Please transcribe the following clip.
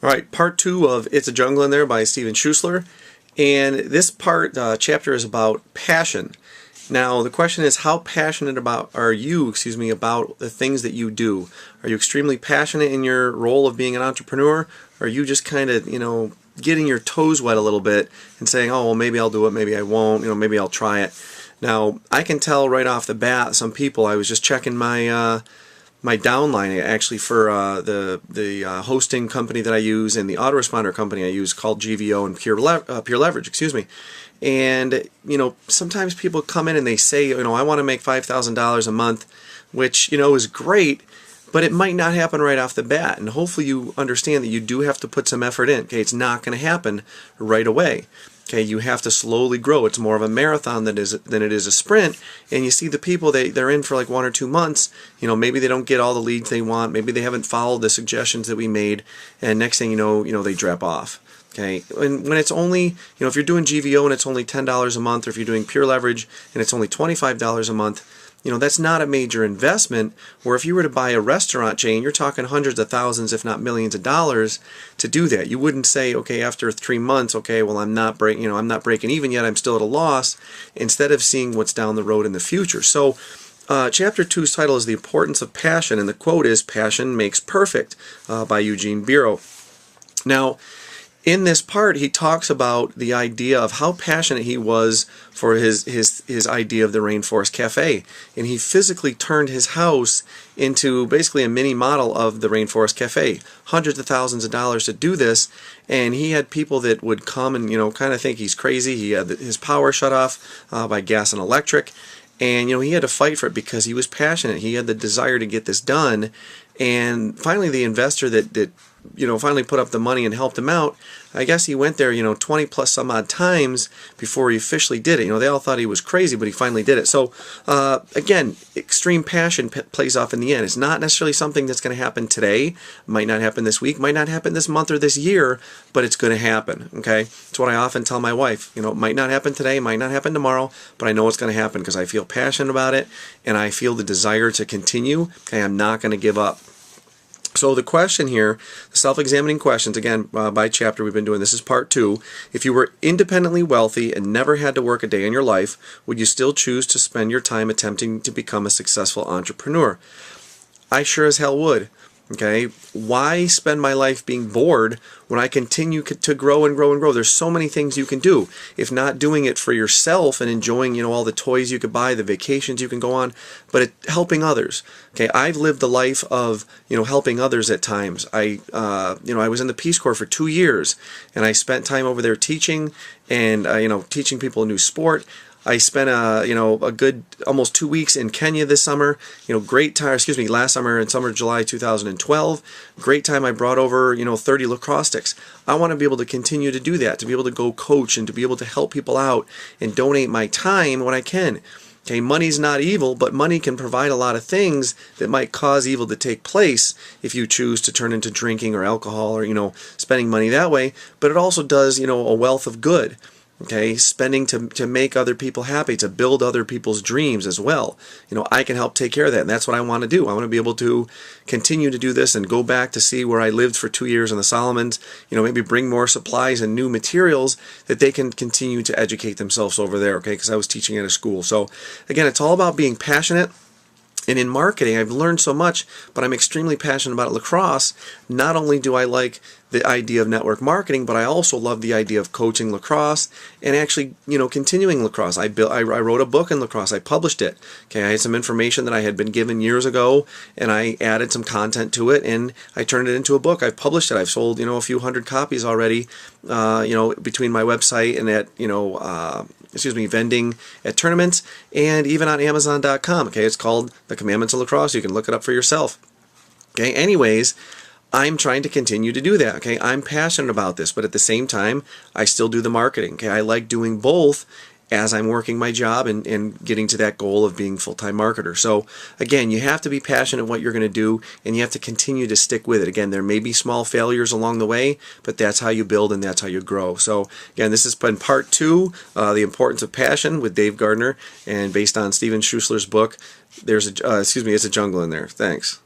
All right, part 2 of It's a Jungle in There by Steven Schussler. And this chapter is about passion. Now, the question is, how passionate are you about the things that you do? Are you extremely passionate in your role of being an entrepreneur? Or are you just kind of, getting your toes wet a little bit and saying, oh, well, maybe I'll do it, maybe I won't, maybe I'll try it. Now, I can tell right off the bat, some people, I was just checking my my downline actually for the hosting company that I use and the autoresponder company I use called GVO and Pure Leverage, And sometimes people come in and they say, I want to make $5,000 a month, which is great, but it might not happen right off the bat. And hopefully you understand that you do have to put some effort in. Okay, it's not going to happen right away. Okay, you have to slowly grow. It's more of a marathon than it is a sprint. And you see the people, they're in for like 1 or 2 months. Maybe they don't get all the leads they want. Maybe they haven't followed the suggestions that we made. And next thing you know, they drop off. Okay, and when it's only, if you're doing GVO and it's only $10 a month, or if you're doing Pure Leverage and it's only $25 a month, that's not a major investment. Or if you were to buy a restaurant chain, you're talking hundreds of thousands, if not millions of dollars to do that. You wouldn't say, okay, after 3 months, okay, well, I'm not breaking even yet. I'm still at a loss. Instead of seeing what's down the road in the future. So, Chapter 2's title is The Importance of Passion, and the quote is, "Passion makes perfect," by Eugene Biro. Now, in this part, he talks about the idea of how passionate he was for his idea of the Rainforest Cafe. And he physically turned his house into basically a mini model of the Rainforest Cafe. Hundreds of thousands of dollars to do this. And he had people that would come and, kind of think he's crazy. He had his power shut off by gas and electric. And, he had to fight for it because he was passionate. He had the desire to get this done. And finally, the investor that finally put up the money and helped him out, I guess he went there, 20 plus some odd times before he officially did it. They all thought he was crazy, but he finally did it. So, again, extreme passion plays off in the end. It's not necessarily something that's going to happen today, might not happen this week, might not happen this month or this year, but it's going to happen, okay? It's what I often tell my wife. It might not happen today, might not happen tomorrow, but I know it's going to happen because I feel passionate about it and I feel the desire to continue. Okay, I'm not going to give up. So the question here, the self-examining questions, again, by chapter we've been doing, this is part 2. If you were independently wealthy and never had to work a day in your life, would you still choose to spend your time attempting to become a successful entrepreneur? I sure as hell would. Okay, why spend my life being bored when I continue to grow and grow and grow? There's so many things you can do. If not doing it for yourself and enjoying, all the toys you could buy, the vacations you can go on, but helping others. Okay, I've lived the life of, helping others at times. I was in the Peace Corps for 2 years, and I spent time over there teaching and, teaching people a new sport. I spent a good almost 2 weeks in Kenya this summer. Great time. Last summer in July 2012. Great time. I brought over 30 lacrosse sticks. I want to be able to continue to do that, to be able to go coach and to be able to help people out and donate my time when I can. Okay, money's not evil, but money can provide a lot of things that might cause evil to take place if you choose to turn into drinking or alcohol or spending money that way. But it also does a wealth of good. Okay, spending to make other people happy, to build other people's dreams as well. I can help take care of that, and that's what I want to do. I want to be able to continue to do this and go back to see where I lived for 2 years in the Solomons, maybe bring more supplies and new materials that they can continue to educate themselves over there, okay, because I was teaching at a school. So, again, it's all about being passionate. And in marketing, I've learned so much, but I'm extremely passionate about lacrosse. Not only do I like the idea of network marketing, but I also love the idea of coaching lacrosse and actually, continuing lacrosse. I wrote a book in lacrosse. I published it. Okay, I had some information that I had been given years ago, and I added some content to it, and I turned it into a book. I've published it. I've sold, a few hundred copies already, between my website and at, vending at tournaments and even on Amazon.com. Okay, it's called The Commandments of Lacrosse. You can look it up for yourself. Okay, anyways, I'm trying to continue to do that. Okay, I'm passionate about this, but at the same time, I still do the marketing. Okay, I like doing both as I'm working my job and getting to that goal of being a full-time marketer. So again, you have to be passionate what you're going to do, and you have to continue to stick with it. Again, there may be small failures along the way, but that's how you build and that's how you grow. So again, this has been part 2, The Importance of Passion with Dave Gardner, and based on Steven Schussler's book, It's a Jungle in There. Thanks.